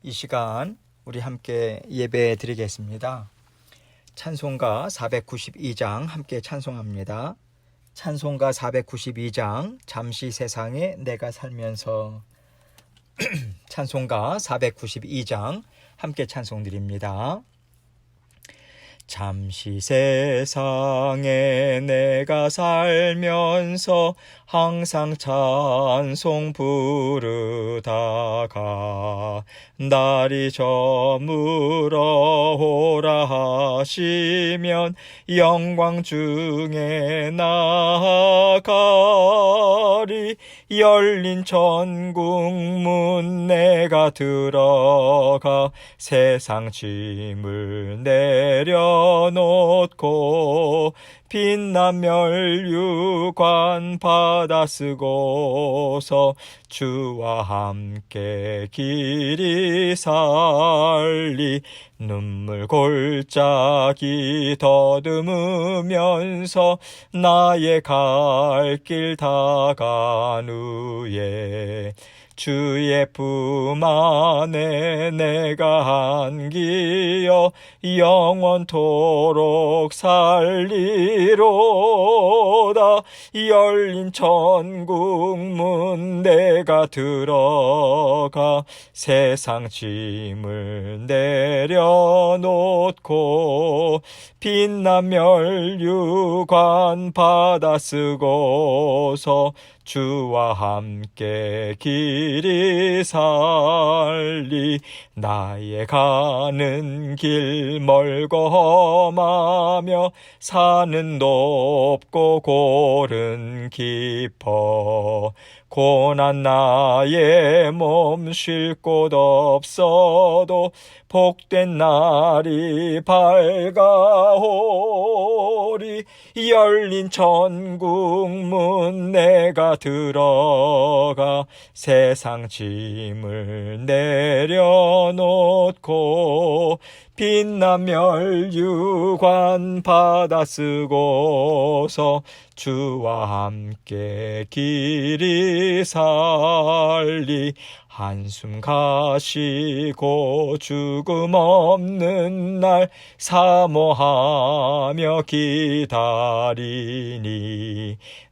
이 시간 우리 함께 예배 드리겠습니다. 찬송가 492장 함께 찬송합니다. 찬송가 492장 잠시 세상에 내가 살면서 찬송가 492장 함께 찬송드립니다. 잠시 세상에 내가 살면서 항상 찬송 부르다가 날이 저물어 오라 하시면 영광 중에 나아가리. 열린 천국 문 내가 들어가 세상 짐을 내려놓고 빛난 멸류관 받아 쓰고서 주와 함께 길이 살리. 눈물 골짜기 더듬으면서 나의 갈 길 다간 후에 주의 품 안에 내가 안기어 영원토록 살리로다. 열린 천국 문 내가 들어가 세상 짐을 내려놓고 빛난 멸류관 받아 쓰고서 주와 함께 길이 살리. 나의 가는 길 멀고 험하며 산은 높고 골은 깊어 고난 나의 몸 쉴 곳 없어도 복된 날이 밝아오리. 열린 천국 문 내가 들어가 세상 짐을 내려놓고 빛난 멸류관 받아 쓰고서 주와 함께 길이 살리. 한숨 가시고 죽음 없는 날 사모하며 기다리니.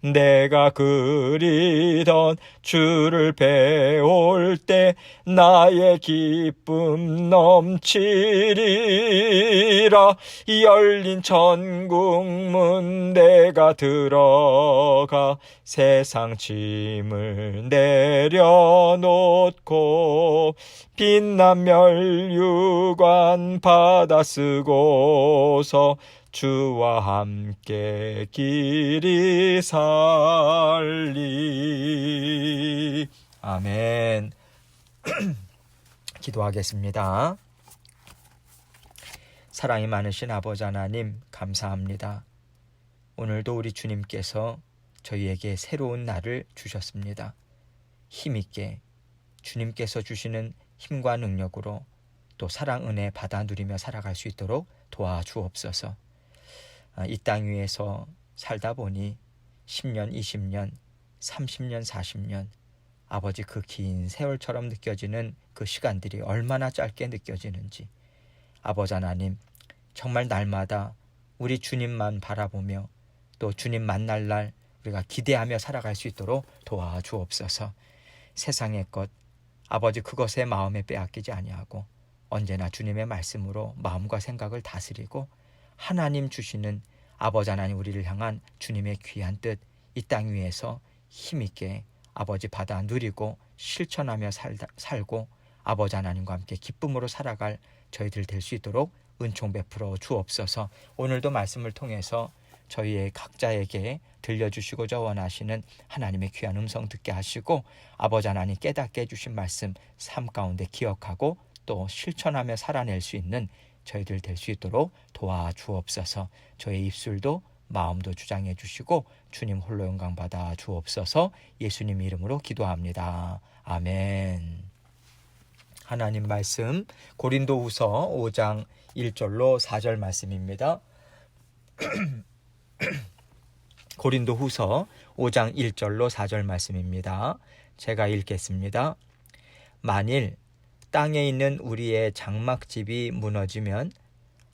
내가 그리던 주를 배울 때 나의 기쁨 넘치리라. 열린 천국 문 내가 들어가 세상 짐을 내려놓고 빛난 멸류관 받아 쓰고서 주와 함께 길이 살리. 아멘. 기도하겠습니다. 사랑이 많으신 아버지 하나님, 감사합니다. 오늘도 우리 주님께서 저희에게 새로운 날을 주셨습니다. 힘있게 주님께서 주시는 힘과 능력으로 또 사랑 은혜 받아 누리며 살아갈 수 있도록 도와주옵소서. 이 땅 위에서 살다 보니 10년, 20년, 30년, 40년 아버지 그 긴 세월처럼 느껴지는 그 시간들이 얼마나 짧게 느껴지는지 아버지 하나님, 정말 날마다 우리 주님만 바라보며 또 주님 만날 날 우리가 기대하며 살아갈 수 있도록 도와주옵소서. 세상의 것 아버지 그것에 마음에 빼앗기지 아니하고 언제나 주님의 말씀으로 마음과 생각을 다스리고 하나님 주시는 아버지 하나님 우리를 향한 주님의 귀한 뜻 이 땅 위에서 힘있게 아버지 받아 누리고 실천하며 살고 아버지 하나님과 함께 기쁨으로 살아갈 저희들 될 수 있도록 은총 베풀어 주옵소서. 오늘도 말씀을 통해서 저희의 각자에게 들려주시고자 원하시는 하나님의 귀한 음성 듣게 하시고 아버지 하나님 깨닫게 해주신 말씀 삶 가운데 기억하고 또 실천하며 살아낼 수 있는 저희들 될 수 있도록 도와주옵소서. 저희 입술도 마음도 주장해 주시고 주님 홀로 영광 받아 주옵소서. 예수님 이름으로 기도합니다. 아멘. 하나님 말씀 고린도후서 5장 1절로 4절 말씀입니다. 고린도후서 5장 1절로 4절 말씀입니다. 제가 읽겠습니다. 만일 땅에 있는 우리의 장막집이 무너지면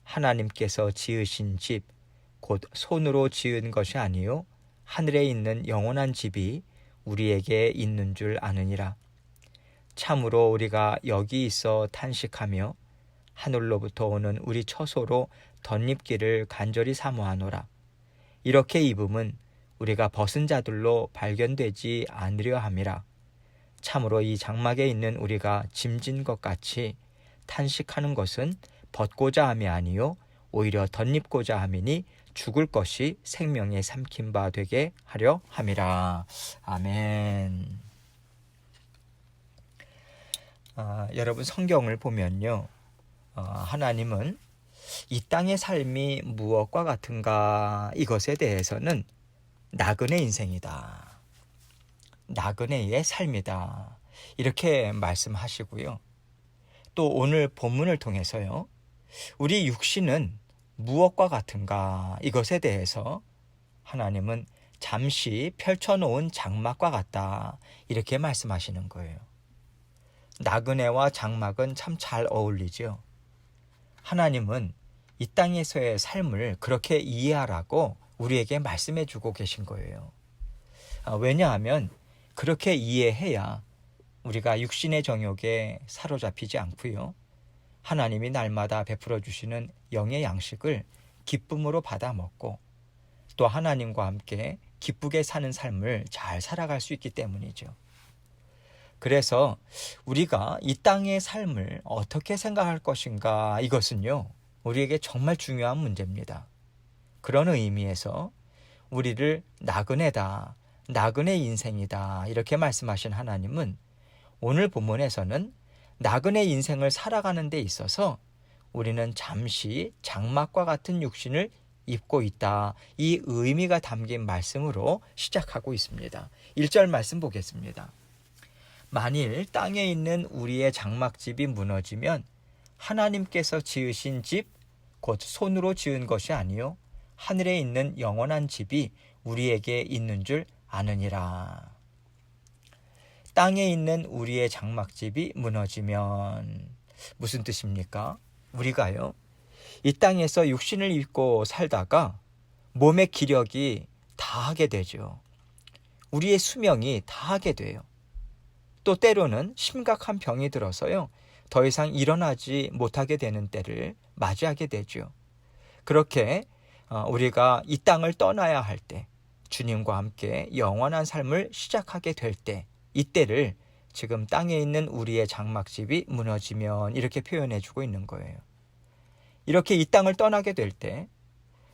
하나님께서 지으신 집, 곧 손으로 지은 것이 아니요 하늘에 있는 영원한 집이 우리에게 있는 줄 아느니라. 참으로 우리가 여기 있어 탄식하며 하늘로부터 오는 우리 처소로 덧입기를 간절히 사모하노라. 이렇게 입음은 우리가 벗은 자들로 발견되지 않으려 함이라. 참으로 이 장막에 있는 우리가 짐진 것 같이 탄식하는 것은 벗고자 함이 아니요 오히려 덧입고자 함이니 죽을 것이 생명에 삼킨 바 되게 하려 함이라. 아멘. 여러분 성경을 보면요, 하나님은 이 땅의 삶이 무엇과 같은가, 이것에 대해서는 나그네 인생이다, 나그네의 삶이다, 이렇게 말씀하시고요. 또 오늘 본문을 통해서요, 우리 육신은 무엇과 같은가, 이것에 대해서 하나님은 잠시 펼쳐놓은 장막과 같다, 이렇게 말씀하시는 거예요. 나그네와 장막은 참 잘 어울리죠. 하나님은 이 땅에서의 삶을 그렇게 이해하라고 우리에게 말씀해 주고 계신 거예요. 왜냐하면 그렇게 이해해야 우리가 육신의 정욕에 사로잡히지 않고요, 하나님이 날마다 베풀어 주시는 영의 양식을 기쁨으로 받아 먹고 또 하나님과 함께 기쁘게 사는 삶을 잘 살아갈 수 있기 때문이죠. 그래서 우리가 이 땅의 삶을 어떻게 생각할 것인가, 이것은요, 우리에게 정말 중요한 문제입니다. 그런 의미에서 우리를 나그네다, 나그네 인생이다, 이렇게 말씀하신 하나님은 오늘 본문에서는 나그네 인생을 살아가는 데 있어서 우리는 잠시 장막과 같은 육신을 입고 있다, 이 의미가 담긴 말씀으로 시작하고 있습니다. 1절 말씀 보겠습니다. 만일 땅에 있는 우리의 장막집이 무너지면 하나님께서 지으신 집, 곧 손으로 지은 것이 아니요 하늘에 있는 영원한 집이 우리에게 있는 줄 아느니라. 땅에 있는 우리의 장막집이 무너지면 무슨 뜻입니까? 우리가요, 이 땅에서 육신을 입고 살다가 몸의 기력이 다하게 되죠. 우리의 수명이 다하게 돼요. 또 때로는 심각한 병이 들어서요, 더 이상 일어나지 못하게 되는 때를 맞이하게 되죠. 그렇게 우리가 이 땅을 떠나야 할 때, 주님과 함께 영원한 삶을 시작하게 될 때, 이때를 지금 땅에 있는 우리의 장막집이 무너지면 이렇게 표현해 주고 있는 거예요. 이렇게 이 땅을 떠나게 될 때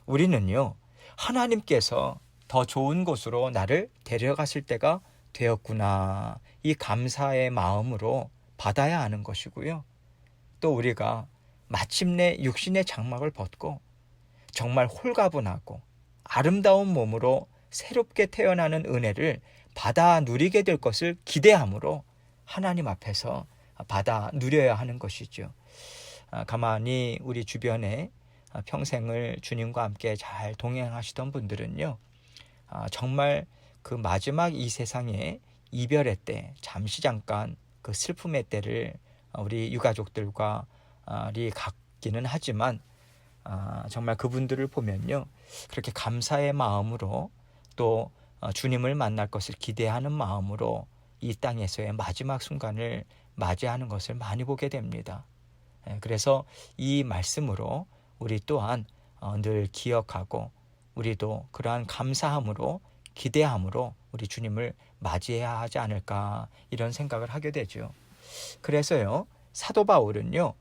우리는요, 하나님께서 더 좋은 곳으로 나를 데려갔을 때가 되었구나, 이 감사의 마음으로 받아야 하는 것이고요. 또 우리가 마침내 육신의 장막을 벗고 정말 홀가분하고 아름다운 몸으로 새롭게 태어나는 은혜를 받아 누리게 될 것을 기대함으로 하나님 앞에서 받아 누려야 하는 것이죠. 가만히 우리 주변에 평생을 주님과 함께 잘 동행하시던 분들은요, 정말 그 마지막 이 세상의 이별의 때, 잠시 잠깐 그 슬픔의 때를 우리 유가족들과 갖기는 하지만 정말 그분들을 보면요, 그렇게 감사의 마음으로 또 주님을 만날 것을 기대하는 마음으로 이 땅에서의 마지막 순간을 맞이하는 것을 많이 보게 됩니다. 그래서 이 말씀으로 우리 또한 늘 기억하고 우리도 그러한 감사함으로, 기대함으로 우리 주님을 맞이해야 하지 않을까, 이런 생각을 하게 되죠. 그래서요, 사도 바울은요,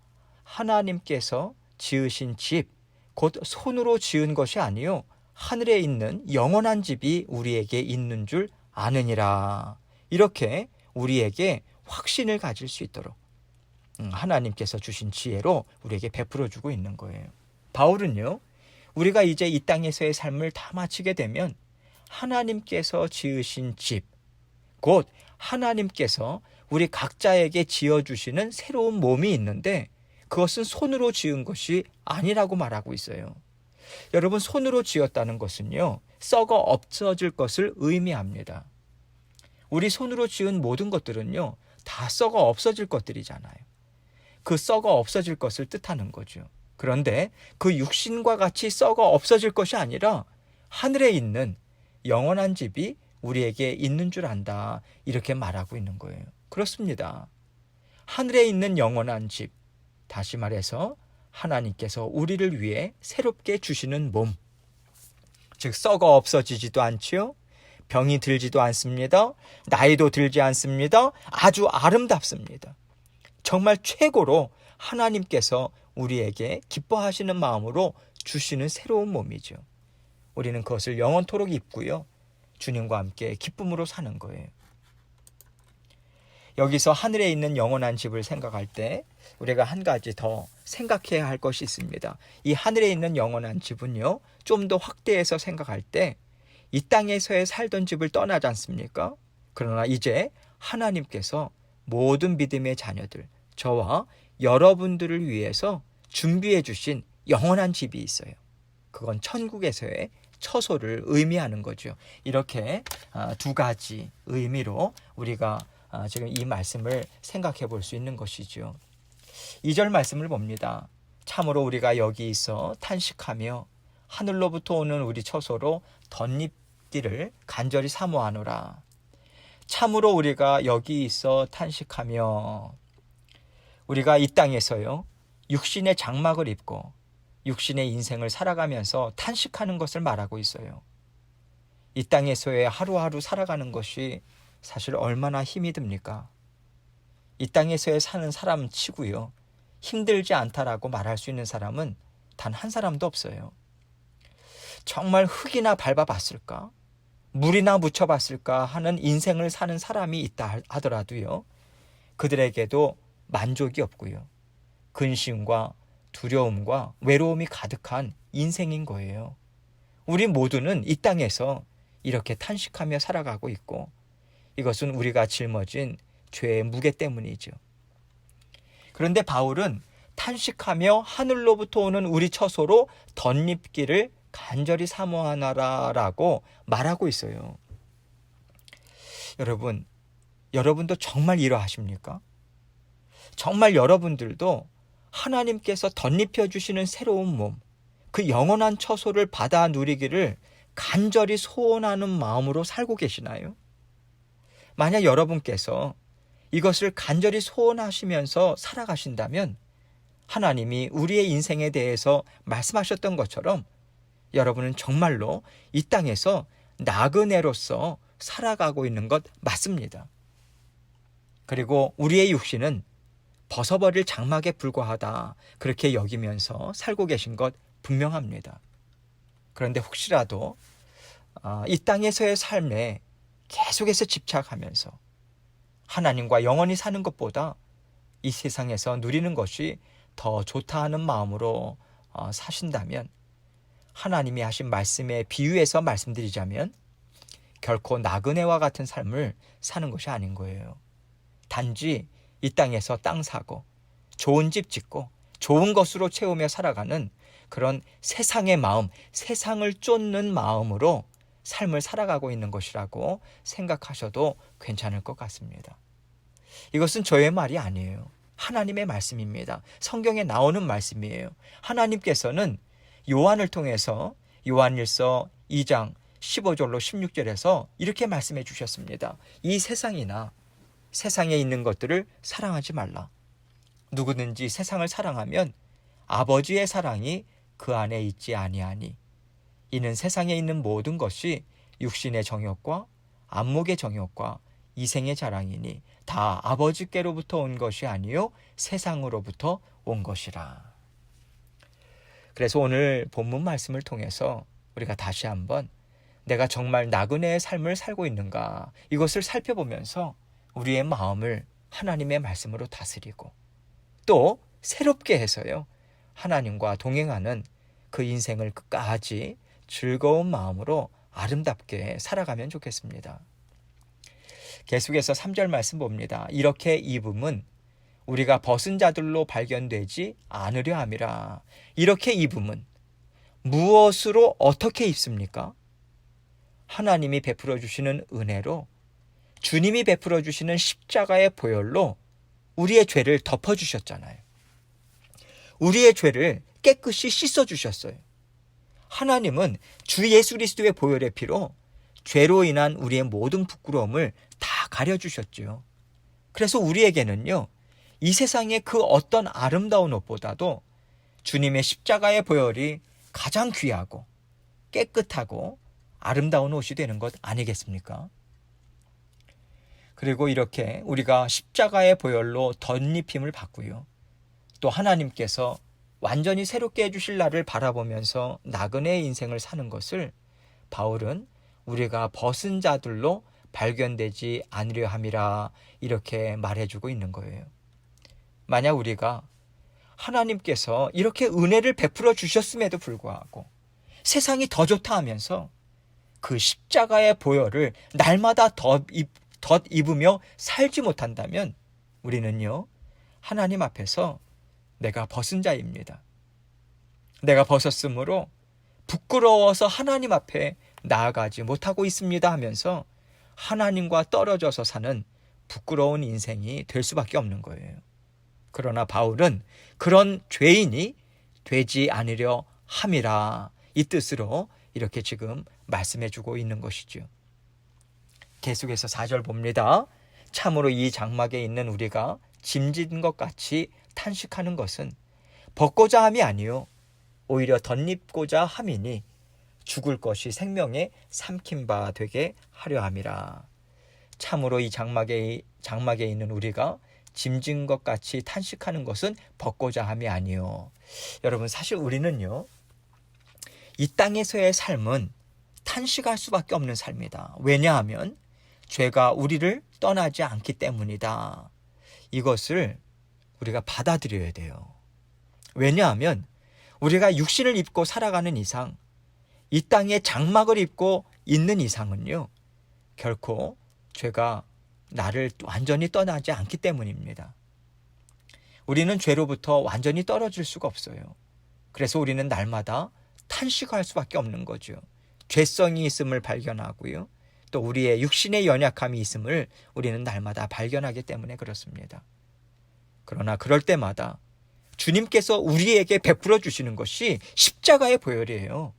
하나님께서 지으신 집, 곧 손으로 지은 것이 아니요 하늘에 있는 영원한 집이 우리에게 있는 줄 아느니라, 이렇게 우리에게 확신을 가질 수 있도록 하나님께서 주신 지혜로 우리에게 베풀어 주고 있는 거예요. 바울은요, 우리가 이제 이 땅에서의 삶을 다 마치게 되면 하나님께서 지으신 집, 곧 하나님께서 우리 각자에게 지어주시는 새로운 몸이 있는데 그것은 손으로 지은 것이 아니라고 말하고 있어요. 여러분, 손으로 지었다는 것은요, 썩어 없어질 것을 의미합니다. 우리 손으로 지은 모든 것들은요, 다 썩어 없어질 것들이잖아요. 그 썩어 없어질 것을 뜻하는 거죠. 그런데 그 육신과 같이 썩어 없어질 것이 아니라 하늘에 있는 영원한 집이 우리에게 있는 줄 안다. 이렇게 말하고 있는 거예요. 그렇습니다. 하늘에 있는 영원한 집, 다시 말해서 하나님께서 우리를 위해 새롭게 주시는 몸, 즉 썩어 없어지지도 않지요. 병이 들지도 않습니다. 나이도 들지 않습니다. 아주 아름답습니다. 정말 최고로 하나님께서 우리에게 기뻐하시는 마음으로 주시는 새로운 몸이죠. 우리는 그것을 영원토록 입고요. 주님과 함께 기쁨으로 사는 거예요. 여기서 하늘에 있는 영원한 집을 생각할 때 우리가 한 가지 더 생각해야 할 것이 있습니다. 이 하늘에 있는 영원한 집은요, 좀 더 확대해서 생각할 때 이 땅에서의 살던 집을 떠나지 않습니까? 그러나 이제 하나님께서 모든 믿음의 자녀들, 저와 여러분들을 위해서 준비해 주신 영원한 집이 있어요. 그건 천국에서의 처소를 의미하는 거죠. 이렇게 두 가지 의미로 우리가 지금 이 말씀을 생각해 볼 수 있는 것이죠. 2절 말씀을 봅니다. 참으로 우리가 여기 있어 탄식하며 하늘로부터 오는 우리 처소로 덧입기를 간절히 사모하노라. 참으로 우리가 여기 있어 탄식하며, 우리가 이 땅에서요, 육신의 장막을 입고 육신의 인생을 살아가면서 탄식하는 것을 말하고 있어요. 이 땅에서의 하루하루 살아가는 것이 사실 얼마나 힘이 듭니까? 이 땅에서의 사는 사람 치고요, 힘들지 않다라고 말할 수 있는 사람은 단 한 사람도 없어요. 정말 흙이나 밟아봤을까? 물이나 묻혀봤을까 하는 인생을 사는 사람이 있다 하더라도요, 그들에게도 만족이 없고요, 근심과 두려움과 외로움이 가득한 인생인 거예요. 우리 모두는 이 땅에서 이렇게 탄식하며 살아가고 있고, 이것은 우리가 짊어진 죄의 무게 때문이죠. 그런데 바울은 탄식하며 하늘로부터 오는 우리 처소로 덧입기를 간절히 사모하나라라고 말하고 있어요. 여러분도 정말 이러하십니까? 정말 여러분들도 하나님께서 덧입혀 주시는 새로운 몸, 그 영원한 처소를 받아 누리기를 간절히 소원하는 마음으로 살고 계시나요? 만약 여러분께서 이것을 간절히 소원하시면서 살아가신다면 하나님이 우리의 인생에 대해서 말씀하셨던 것처럼 여러분은 정말로 이 땅에서 나그네로서 살아가고 있는 것 맞습니다. 그리고 우리의 육신은 벗어버릴 장막에 불과하다, 그렇게 여기면서 살고 계신 것 분명합니다. 그런데 혹시라도 이 땅에서의 삶에 계속해서 집착하면서 하나님과 영원히 사는 것보다 이 세상에서 누리는 것이 더 좋다 하는 마음으로 사신다면, 하나님이 하신 말씀에 비유해서 말씀드리자면 결코 나그네와 같은 삶을 사는 것이 아닌 거예요. 단지 이 땅에서 땅 사고 좋은 집 짓고 좋은 것으로 채우며 살아가는 그런 세상의 마음, 세상을 쫓는 마음으로 삶을 살아가고 있는 것이라고 생각하셔도 괜찮을 것 같습니다. 이것은 저의 말이 아니에요. 하나님의 말씀입니다. 성경에 나오는 말씀이에요. 하나님께서는 요한을 통해서 요한일서 2장 15절로 16절에서 이렇게 말씀해 주셨습니다. 이 세상이나 세상에 있는 것들을 사랑하지 말라. 누구든지 세상을 사랑하면 아버지의 사랑이 그 안에 있지 아니하니, 이는 세상에 있는 모든 것이 육신의 정욕과 안목의 정욕과 이생의 자랑이니 다 아버지께로부터 온 것이 아니요 세상으로부터 온 것이라. 그래서 오늘 본문 말씀을 통해서 우리가 다시 한번 내가 정말 나그네의 삶을 살고 있는가, 이것을 살펴보면서 우리의 마음을 하나님의 말씀으로 다스리고 또 새롭게 해서요, 하나님과 동행하는 그 인생을 끝까지 즐거운 마음으로 아름답게 살아가면 좋겠습니다. 계속해서 3절 말씀 봅니다. 이렇게 입음은 우리가 벗은 자들로 발견되지 않으려 함이라. 이렇게 입음은 무엇으로 어떻게 입습니까? 하나님이 베풀어 주시는 은혜로, 주님이 베풀어 주시는 십자가의 보혈로 우리의 죄를 덮어주셨잖아요. 우리의 죄를 깨끗이 씻어주셨어요. 하나님은 주 예수 그리스도의 보혈의 피로 죄로 인한 우리의 모든 부끄러움을 다 가려주셨죠. 그래서 우리에게는요, 이 세상의 그 어떤 아름다운 옷보다도 주님의 십자가의 보혈이 가장 귀하고 깨끗하고 아름다운 옷이 되는 것 아니겠습니까? 그리고 이렇게 우리가 십자가의 보혈로 덧입힘을 받고요. 또 하나님께서 완전히 새롭게 해주실 날을 바라보면서 나그네의 인생을 사는 것을 바울은 우리가 벗은 자들로 발견되지 않으려 함이라 이렇게 말해주고 있는 거예요. 만약 우리가 하나님께서 이렇게 은혜를 베풀어 주셨음에도 불구하고 세상이 더 좋다 하면서 그 십자가의 보혈을 날마다 덧입으며 살지 못한다면 우리는요, 하나님 앞에서 내가 벗은 자입니다. 내가 벗었으므로 부끄러워서 하나님 앞에 나아가지 못하고 있습니다 하면서 하나님과 떨어져서 사는 부끄러운 인생이 될 수밖에 없는 거예요. 그러나 바울은 그런 죄인이 되지 않으려 함이라 이 뜻으로 이렇게 지금 말씀해주고 있는 것이죠. 계속해서 4절 봅니다. 참으로 이 장막에 있는 우리가 짐진 것 같이 탄식하는 것은 벗고자 함이 아니요 오히려 덧입고자 함이니 죽을 것이 생명에 삼킨 바 되게 하려 함이라. 참으로 이 장막에 있는 우리가 짐진 것 같이 탄식하는 것은 벗고자 함이 아니요. 여러분, 사실 우리는요, 이 땅에서의 삶은 탄식할 수밖에 없는 삶이다. 왜냐하면 죄가 우리를 떠나지 않기 때문이다. 이것을 우리가 받아들여야 돼요. 왜냐하면 우리가 육신을 입고 살아가는 이상, 이 땅에 장막을 입고 있는 이상은요, 결코 죄가 나를 완전히 떠나지 않기 때문입니다. 우리는 죄로부터 완전히 떨어질 수가 없어요. 그래서 우리는 날마다 탄식할 수밖에 없는 거죠. 죄성이 있음을 발견하고요. 또 우리의 육신의 연약함이 있음을 우리는 날마다 발견하기 때문에 그렇습니다. 그러나 그럴 때마다 주님께서 우리에게 베풀어 주시는 것이 십자가의 보혈이에요.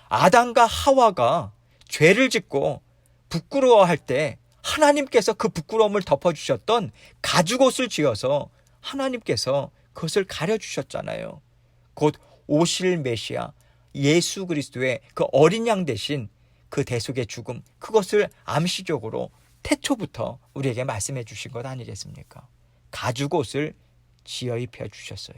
아담과 하와가 죄를 짓고 부끄러워할 때 하나님께서 그 부끄러움을 덮어주셨던 가죽옷을 지어서 하나님께서 그것을 가려주셨잖아요. 곧 오실 메시아 예수 그리스도의 그 어린 양 대신 그 대속의 죽음, 그것을 암시적으로 태초부터 우리에게 말씀해 주신 것 아니겠습니까? 가죽옷을 지어 입혀 주셨어요.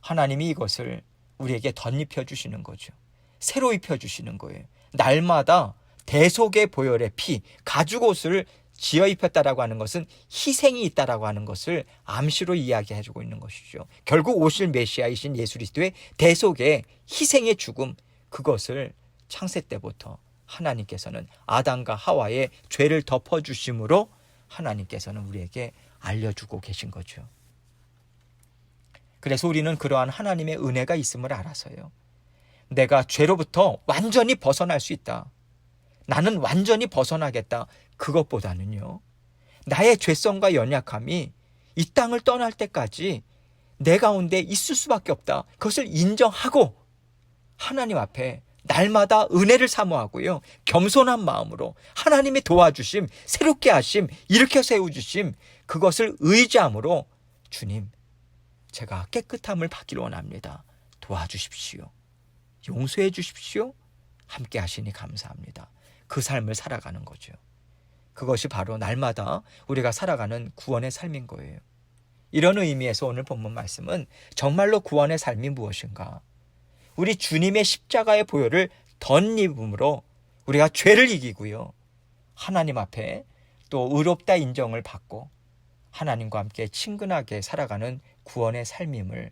하나님이 이것을 우리에게 덧입혀 주시는 거죠. 새로 입혀 주시는 거예요. 날마다 대속의 보혈의 피, 가죽옷을 지어 입혔다라고 하는 것은 희생이 있다라고 하는 것을 암시로 이야기해 주고 있는 것이죠. 결국 오실 메시아이신 예수 그리스도의 대속의 희생의 죽음, 그것을 창세 때부터 하나님께서는 아담과 하와의 죄를 덮어주심으로 하나님께서는 우리에게 알려주고 계신 거죠. 그래서 우리는 그러한 하나님의 은혜가 있음을 알아서요, 내가 죄로부터 완전히 벗어날 수 있다, 나는 완전히 벗어나겠다, 그것보다는요, 나의 죄성과 연약함이 이 땅을 떠날 때까지 내 가운데 있을 수밖에 없다, 그것을 인정하고 하나님 앞에 날마다 은혜를 사모하고요, 겸손한 마음으로 하나님의 도와주심, 새롭게 하심, 일으켜 세워주심, 그것을 의지함으로 주님, 제가 깨끗함을 받기를 원합니다. 도와주십시오. 용서해 주십시오. 함께 하시니 감사합니다. 그 삶을 살아가는 거죠. 그것이 바로 날마다 우리가 살아가는 구원의 삶인 거예요. 이런 의미에서 오늘 본문 말씀은 정말로 구원의 삶이 무엇인가? 우리 주님의 십자가의 보혈을 덧입음으로 우리가 죄를 이기고요, 하나님 앞에 또 의롭다 인정을 받고 하나님과 함께 친근하게 살아가는 구원의 삶임을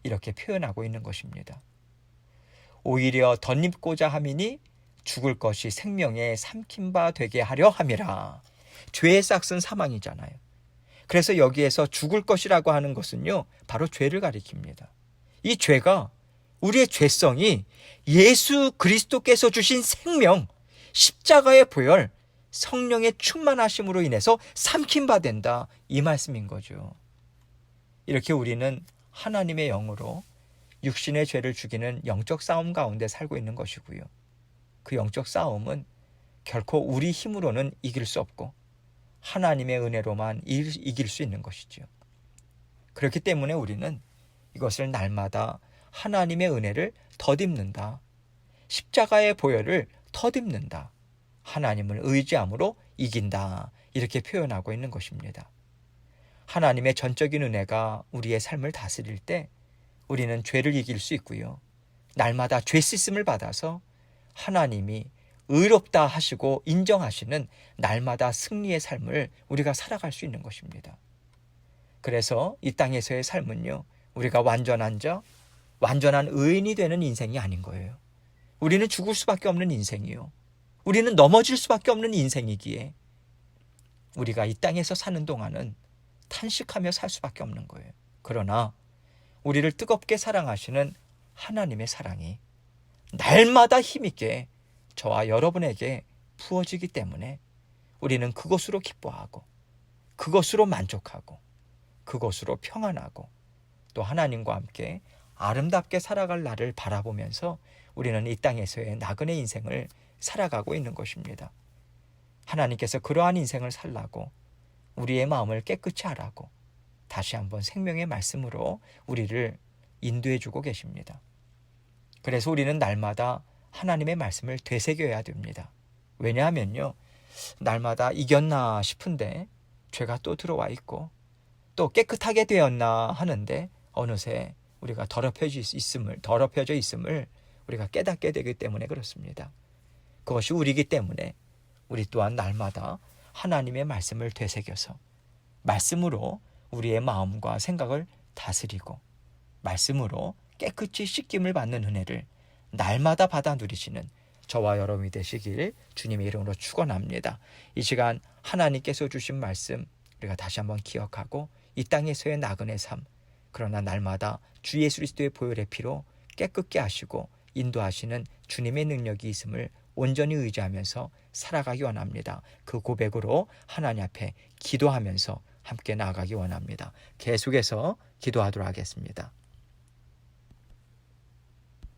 이렇게 표현하고 있는 것입니다. 오히려 덧입고자 함이니 죽을 것이 생명에 삼킨 바 되게 하려 함이라. 죄의 싹은 사망이잖아요. 그래서 여기에서 죽을 것이라고 하는 것은요, 바로 죄를 가리킵니다. 이 죄가, 우리의 죄성이 예수 그리스도께서 주신 생명, 십자가의 보혈, 성령의 충만하심으로 인해서 삼킨 바 된다, 이 말씀인 거죠. 이렇게 우리는 하나님의 영으로 육신의 죄를 죽이는 영적 싸움 가운데 살고 있는 것이고요. 그 영적 싸움은 결코 우리 힘으로는 이길 수 없고 하나님의 은혜로만 이길 수 있는 것이지요. 그렇기 때문에 우리는 이것을 날마다 하나님의 은혜를 덧입는다. 십자가의 보혈을 덧입는다. 하나님을 의지함으로 이긴다. 이렇게 표현하고 있는 것입니다. 하나님의 전적인 은혜가 우리의 삶을 다스릴 때 우리는 죄를 이길 수 있고요. 날마다 죄 씻음을 받아서 하나님이 의롭다 하시고 인정하시는 날마다 승리의 삶을 우리가 살아갈 수 있는 것입니다. 그래서 이 땅에서의 삶은요, 우리가 완전한 자, 완전한 의인이 되는 인생이 아닌 거예요. 우리는 죽을 수밖에 없는 인생이요. 우리는 넘어질 수밖에 없는 인생이기에 우리가 이 땅에서 사는 동안은 탄식하며 살 수밖에 없는 거예요. 그러나 우리를 뜨겁게 사랑하시는 하나님의 사랑이 날마다 힘있게 저와 여러분에게 부어지기 때문에 우리는 그것으로 기뻐하고 그것으로 만족하고 그것으로 평안하고 또 하나님과 함께 아름답게 살아갈 날을 바라보면서 우리는 이 땅에서의 나그네 인생을 살아가고 있는 것입니다. 하나님께서 그러한 인생을 살라고 우리의 마음을 깨끗이 하라고 다시 한번 생명의 말씀으로 우리를 인도해 주고 계십니다. 그래서 우리는 날마다 하나님의 말씀을 되새겨야 됩니다. 왜냐하면요, 날마다 이겼나 싶은데 죄가 또 들어와 있고 또 깨끗하게 되었나 하는데 어느새 우리가 더럽혀져 있음을 우리가 깨닫게 되기 때문에 그렇습니다. 그것이 우리이기 때문에 우리 또한 날마다 하나님의 말씀을 되새겨서 말씀으로 우리의 마음과 생각을 다스리고 말씀으로 깨끗이 씻김을 받는 은혜를 날마다 받아 누리시는 저와 여러분이 되시길 주님의 이름으로 축원합니다. 이 시간 하나님께서 주신 말씀 우리가 다시 한번 기억하고 이 땅에서의 나그네 삶, 그러나 날마다 주 예수 그리스도의 보혈의 피로 깨끗게 하시고 인도하시는 주님의 능력이 있음을 온전히 의지하면서 살아가기 원합니다. 그 고백으로 하나님 앞에 기도하면서 함께 나아가기 원합니다. 계속해서 기도하도록 하겠습니다.